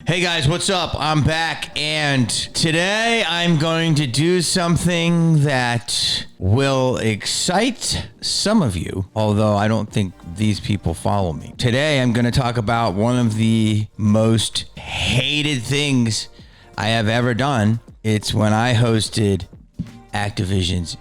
Hey guys, what's up? I'm back, and today I'm going to do something that will excite some of you, although I don't think these people follow me. Today I'm going to talk about one of the most hated things I have ever done. It's when I hosted Activision's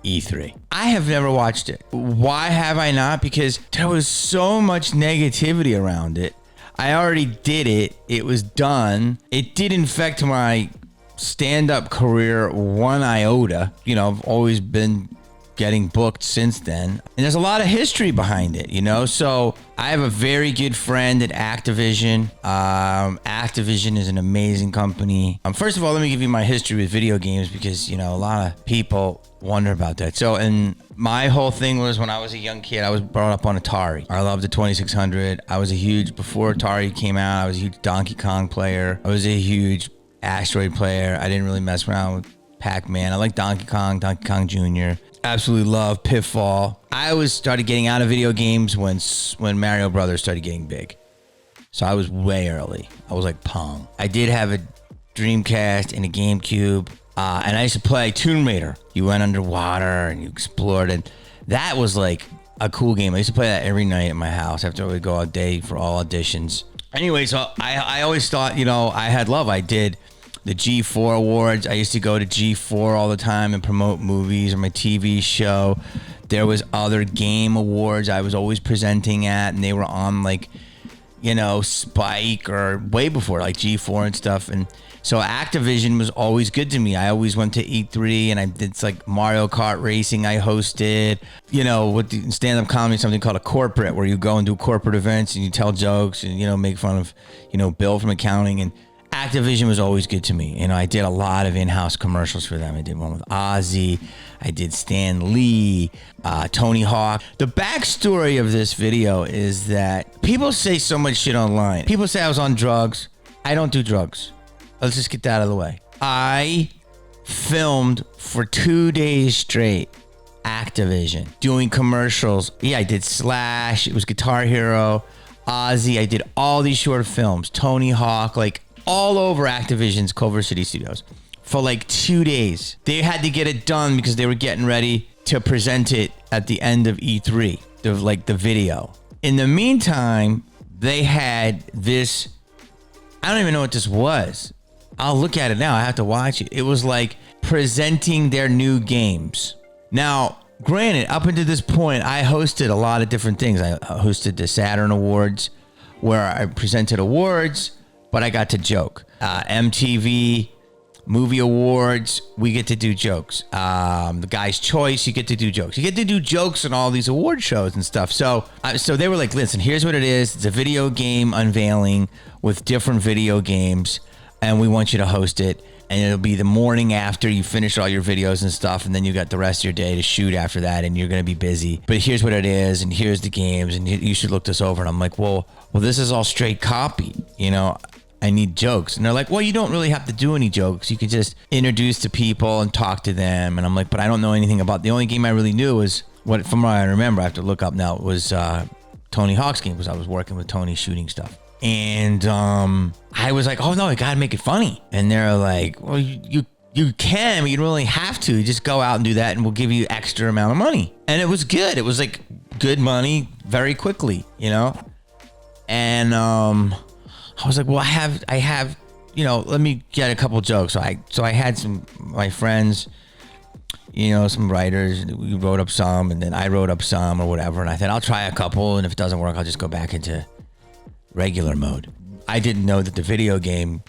E3. I have never watched it. Why have I not? Because there was so much negativity around it. I already did it. It was done. It did infect my stand-up career one iota. You know, I've always been getting booked since then. And there's a lot of history behind it, you know? So I have a very good friend at Activision. Activision is an amazing company. First of all, let me give you my history with video games because, you know, a lot of people wonder about that. So, and my whole thing was when I was a young kid, I was brought up on Atari. I loved the 2600. Before Atari came out, I was a huge Donkey Kong player. I was a huge Asteroid player. I didn't really mess around with Pac-Man. I like Donkey Kong Jr. Absolutely love Pitfall. I started getting out of video games when Mario Brothers started getting big. So I was way early. I was like Pong. I did have a Dreamcast and a GameCube. And I used to play Tomb Raider. You went underwater and you explored, and that was like a cool game. I used to play that every night at my house after I would go all day for all auditions. Anyway, so I always thought, you know, I had love. I did the G4 awards. I used to go to G4 all the time and promote movies or my TV show. There was other game awards I was always presenting at, and they were on like, you know, Spike or way before like G4 and stuff. And so Activision was always good to me. I always went to E3 and I did like Mario Kart racing I hosted. You know, with the stand-up comedy, something called a corporate, where you go and do corporate events and you tell jokes and, you know, make fun of, you know, Bill from accounting. And Activision was always good to me. You know, I did a lot of in-house commercials for them. I did one with Ozzy. I did Stan Lee, Tony Hawk. The backstory of this video is that people say so much shit online. People say I was on drugs. I don't do drugs. Let's just get that out of the way. I filmed for 2 days straight Activision doing commercials. Yeah, I did Slash. It was Guitar Hero, Ozzy. I did all these short films. Tony Hawk, like all over Activision's Culver City Studios for like 2 days. They had to get it done because they were getting ready to present it at the end of E3, the video. In the meantime, they had this, I don't even know what this was. I'll look at it now. I have to watch it. It was like presenting their new games. Now, granted, up until this point, I hosted a lot of different things. I hosted the Saturn Awards, where I presented awards, but I got to joke. MTV Movie Awards, we get to do jokes. The Guy's Choice, you get to do jokes. You get to do jokes in all these award shows and stuff. So they were like, listen, here's what it is. It's a video game unveiling with different video games, and we want you to host it. And it'll be the morning after you finish all your videos and stuff, and then you got the rest of your day to shoot after that, and you're going to be busy. But here's what it is, and here's the games, and you should look this over. And I'm like, well, this is all straight copy, you know? I need jokes. And they're like, well, you don't really have to do any jokes. You can just introduce to people and talk to them. And I'm like, but I don't know anything about, the only game I really knew was, from what I remember, I have to look up now, was Tony Hawk's game, because I was working with Tony shooting stuff. And I was like, oh no, I gotta make it funny. And they're like, well, you can, but you don't really have to. You just go out and do that, and we'll give you extra amount of money. And it was good. It was like good money very quickly, you know? And I was like, well, I have, you know, let me get a couple jokes. So I had some, my friends, you know, some writers, we wrote up some, and then I wrote up some or whatever. And I thought, I'll try a couple, and if it doesn't work, I'll just go back into regular mode. I didn't know that the video game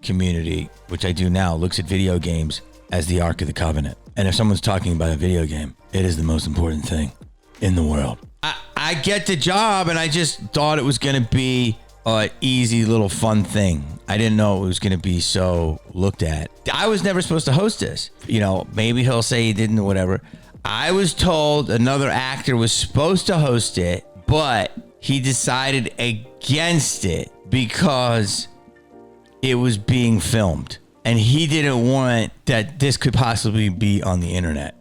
community, which I do now, looks at video games as the Ark of the Covenant. And if someone's talking about a video game, it is the most important thing in the world. I get the job, and I just thought it was going to be an easy little fun thing. I didn't know it was going to be so looked at. I was never supposed to host this. You know, maybe he'll say he didn't or whatever. I was told another actor was supposed to host it, but he decided against it because it was being filmed. And he didn't want that this could possibly be on the internet.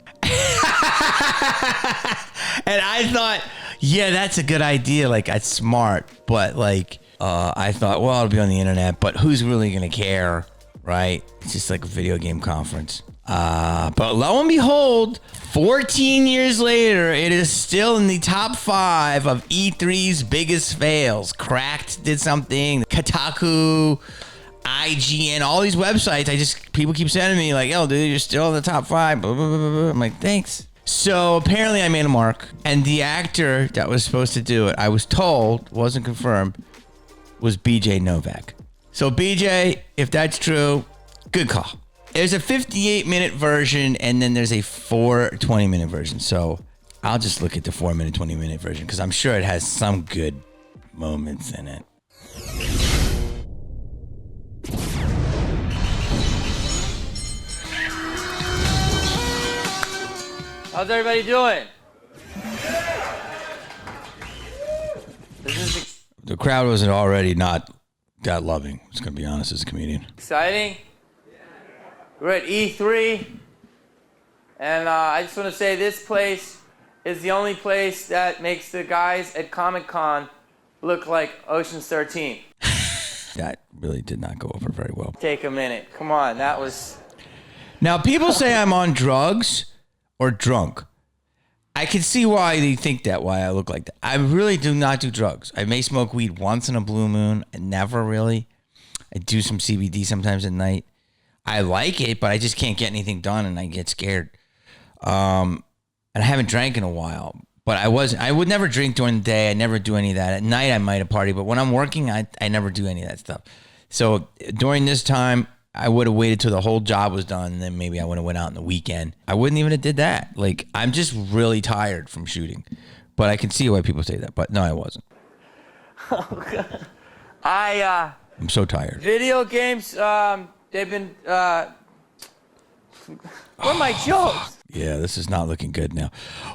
And I thought, yeah, that's a good idea. Like, that's smart. But like, I thought, well, it'll be on the internet, but who's really gonna care, right? It's just like a video game conference. But lo and behold, 14 years later, it is still in the top 5 of E3's biggest fails. Cracked did something. Kotaku, IGN, all these websites. People keep sending me like, yo, dude, you're still in the top 5. Blah, blah, blah, blah. I'm like, thanks. So apparently I made a mark, and the actor that was supposed to do it, I was told, wasn't confirmed, was BJ Novak. So BJ, if that's true, good call. There's a 58-minute version, and then there's a 20-minute version. So I'll just look at the 4-minute, 20-minute version, because I'm sure it has some good moments in it. How's everybody doing? The crowd wasn't already not that loving. I was going to be honest as a comedian. Exciting. We're at E3, and I just want to say this place is the only place that makes the guys at Comic-Con look like Ocean's 13. That really did not go over very well. Take a minute. Come on, that was... Now, people say I'm on drugs or drunk. I can see why they think that, why I look like that. I really do not do drugs. I may smoke weed once in a blue moon. I never really. I do some CBD sometimes at night. I like it, but I just can't get anything done, and I get scared. And I haven't drank in a while. But I would never drink during the day. I never do any of that. At night, I might have party, but when I'm working, I never do any of that stuff. So during this time, I would have waited till the whole job was done, and then maybe I would have went out on the weekend. I wouldn't even have did that. Like, I'm just really tired from shooting. But I can see why people say that. But no, I wasn't. I'm so tired. Video games, they've been... What are my jokes? Yeah, this is not looking good now.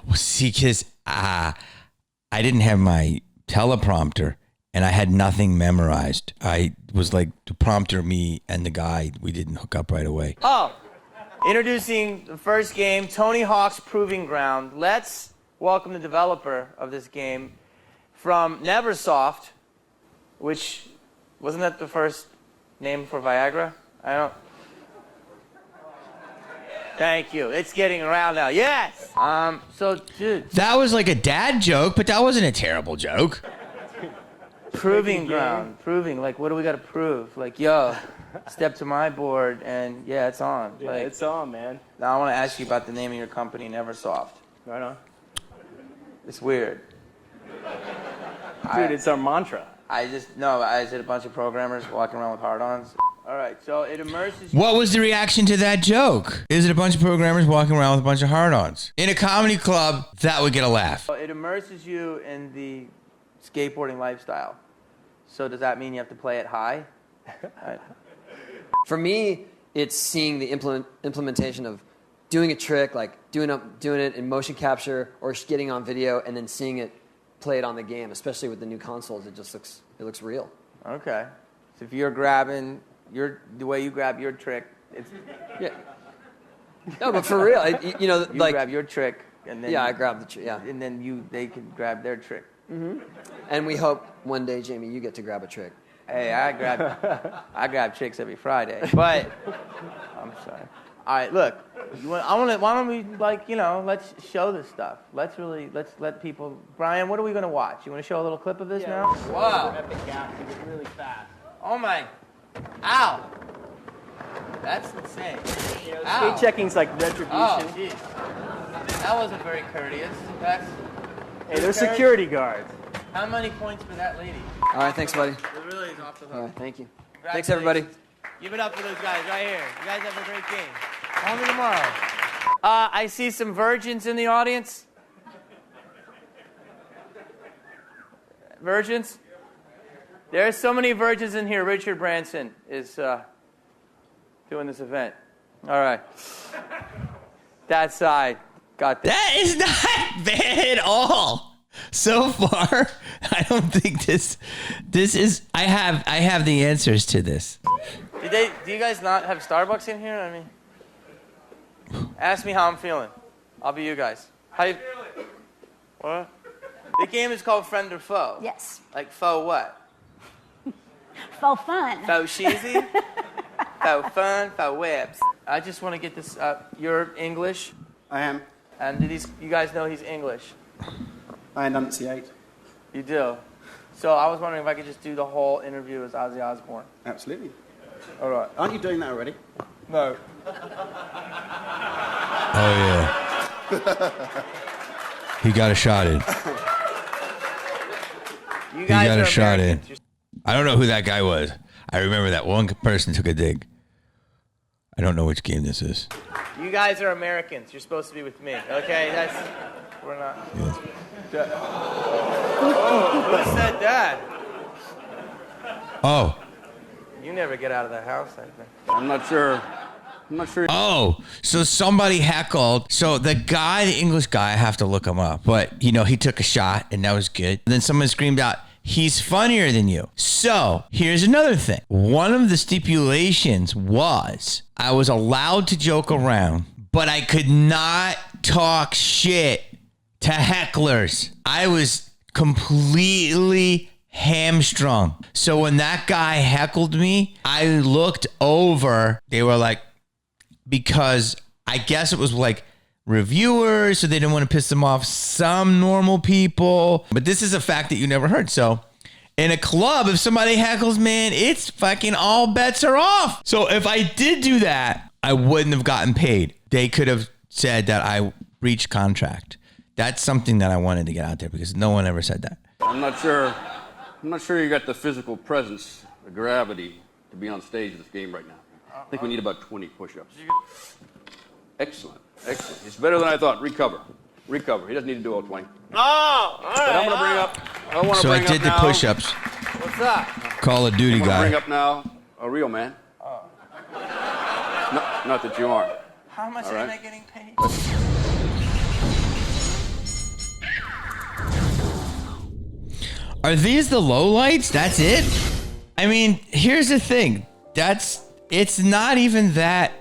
Well, see, because I didn't have my teleprompter, and I had nothing memorized. I was like, the prompter, me, and the guy, we didn't hook up right away. Oh, introducing the first game, Tony Hawk's Proving Ground. Let's welcome the developer of this game from Neversoft, which, wasn't that the first name for Viagra? I don't... Thank you. It's getting around now. Yes! So, dude. That was like a dad joke, but that wasn't a terrible joke. Proving ground. Proving. Like, what do we got to prove? Like, yo, step to my board, and yeah, it's on. Yeah, like, it's on, man. Now I want to ask you about the name of your company, Neversoft. Right on. It's weird. Dude, it's our mantra. Is it a bunch of programmers walking around with hard-ons? All right, so it immerses you. What was the reaction to that joke? Is it a bunch of programmers walking around with a bunch of hard-ons? In a comedy club, that would get a laugh. It immerses you in the skateboarding lifestyle. So does that mean you have to play it high? Right. For me, it's seeing the implementation of doing a trick, like doing it in motion capture or getting on video, and then seeing it played on the game. Especially with the new consoles, it looks real. Okay, so if you're grabbing the way you grab your trick, it's yeah. No, but for real, you grab your trick, and then I grab the trick, yeah, and then they can grab their trick. Mm-hmm. And we hope one day, Jamie, you get to grab a trick. Hey, I grab chicks every Friday, but I'm sorry. All right, look, why don't we let's show this stuff. Let's let people. Brian, what are we gonna watch? You want to show a little clip of this now? Wow. Epic gap, really fast. Oh my. Ow! That's insane. Skate checking's like retribution. Oh, jeez. That wasn't very courteous. Hey, they're security guards. How many points for that lady? All right, thanks, buddy. It really is off the hook. All right, thank you. Thanks, everybody. Give it up for those guys right here. You guys have a great game. Call me tomorrow. I see some virgins in the audience. Virgins? There are so many virgins in here. Richard Branson is doing this event. All right. That side. Got that. That is not bad at all. So far, I don't think this is. I have the answers to this. Do you guys not have Starbucks in here? I mean, ask me how I'm feeling. I'll be you guys. How you feeling? What? The game is called Friend or Foe. Yes. Like foe what? Faux fun. Faux cheesy? Faux fun, faux webs. I just want to get this up. You're English? I am. And you guys know he's English? I enunciate. You do? So I was wondering if I could just do the whole interview as Ozzy Osbourne. Absolutely. All right. Aren't you doing that already? No. Oh, yeah. He got a shot in. You He guys got are a shot in. Americans. I don't know who that guy was. I remember that one person took a dig. I don't know which game this is. You guys are Americans. You're supposed to be with me. Okay? We're not. Yeah. Who said that? Oh. You never get out of the house, I think. I'm not sure. Oh, so somebody heckled. So the English guy, I have to look him up. But, he took a shot, and that was good. And then someone screamed out, he's funnier than you. So here's another thing. One of the stipulations was I was allowed to joke around, but I could not talk shit to hecklers. I was completely hamstrung. So when that guy heckled me, I looked over. They were like, because I guess it was like reviewers, so they didn't want to piss them off. Some normal people. But this is a fact that you never heard. So in a club, if somebody heckles, man, it's fucking all bets are off. So if I did do that, I wouldn't have gotten paid. They could have said that I breached contract. That's something that I wanted to get out there because no one ever said that. I'm not sure you got the physical presence, the gravity to be on stage in this game right now. I think we need about 20 push-ups. Excellent. It's better than I thought. Recover. He doesn't need to do all 20. Oh, all right. But I'm going to bring up. I did the push-ups. What's up? Call of Duty I'm going to bring guy. up now a real man. Not that you aren't. How much All am right. I getting paid? Are these the lowlights? That's it? I mean, here's the thing. It's not even that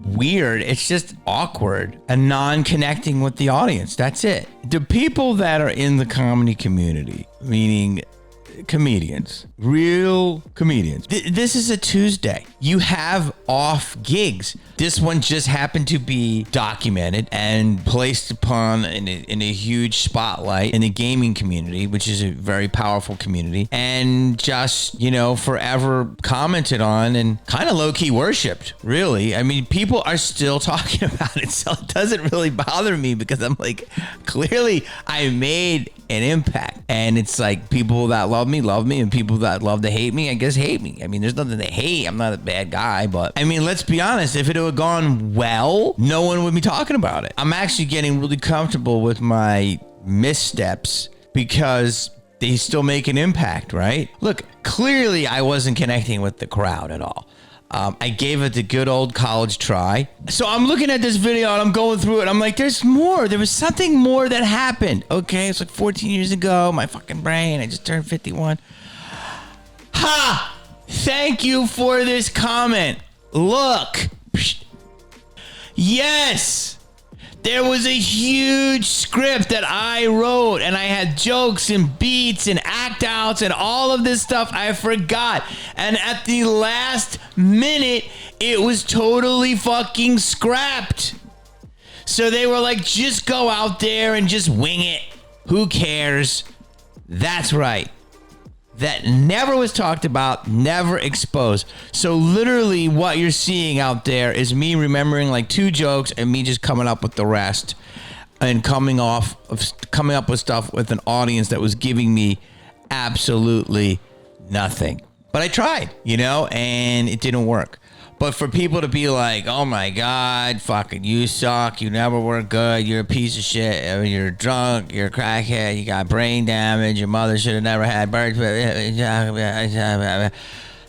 weird. It's just awkward and non-connecting with the audience. That's it. The people that are in the comedy community, meaning comedians, real comedians. This is a Tuesday. You have off gigs. This one just happened to be documented and placed upon in a huge spotlight in the gaming community, which is a very powerful community, and just, forever commented on and kind of low-key worshipped, really. I mean, people are still talking about it, so it doesn't really bother me because I'm like, clearly I made an impact. And it's like people that love me, and people that love to hate me, I guess hate me. I mean, there's nothing to hate. I'm not a bad guy, but I mean, let's be honest. If it had gone well, no one would be talking about it. I'm actually getting really comfortable with my missteps because they still make an impact, right? Look, clearly I wasn't connecting with the crowd at all. I gave it the good old college try. So I'm looking at this video and I'm going through it. I'm like, there's more. There was something more that happened. Okay, it's like 14 years ago. My fucking brain. I just turned 51. Ha! Thank you for this comment. Look. Yes. There was a huge script that I wrote, and I had jokes and beats and act outs and all of this stuff I forgot. And at the last minute, it was totally fucking scrapped. So they were like, just go out there and just wing it. Who cares? That's right. That never was talked about, never exposed. So literally what you're seeing out there is me remembering like 2 jokes and me just coming up with the rest and coming up with stuff with an audience that was giving me absolutely nothing. But I tried, and it didn't work. But for people to be like, oh my God, fucking you suck, you never were good, you're a piece of shit, you're drunk, you're a crackhead, you got brain damage, your mother should have never had birth.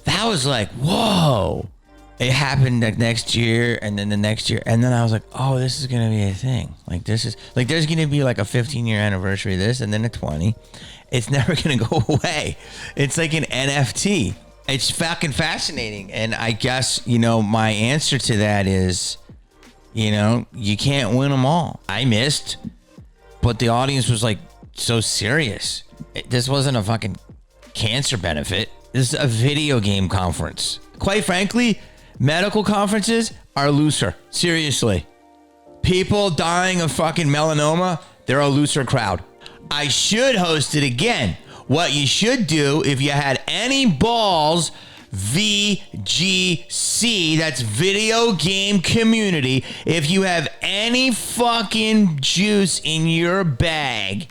That was like, whoa. It happened like next year and then the next year. And then I was like, oh, this is going to be a thing. Like this is like, there's going to be like a 15-year anniversary of this and then a 20. It's never going to go away. It's like an NFT. It's fucking fascinating. And I guess, my answer to that is, you can't win them all. I missed, but the audience was like so serious. This wasn't a fucking cancer benefit. This is a video game conference. Quite frankly, medical conferences are looser. Seriously. People dying of fucking melanoma, they're a looser crowd. I should host it again. What you should do if you had any balls, VGC, that's video game community. If you have any fucking juice in your bag,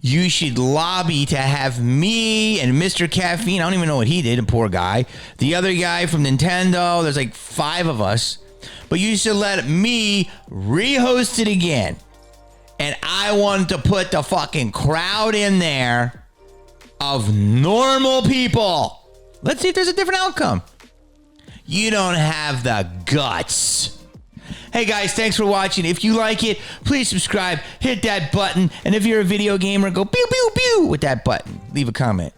you should lobby to have me and Mr. Caffeine. I don't even know what he did, a poor guy. The other guy from Nintendo, there's like 5 of us. But you should let me re-host it again. And I want to put the fucking crowd in there of normal people. Let's see if there's a different outcome. You don't have the guts. Hey guys, thanks for watching. If you like it, please subscribe, hit that button, and if you're a video gamer, go pew pew pew with that button. Leave a comment.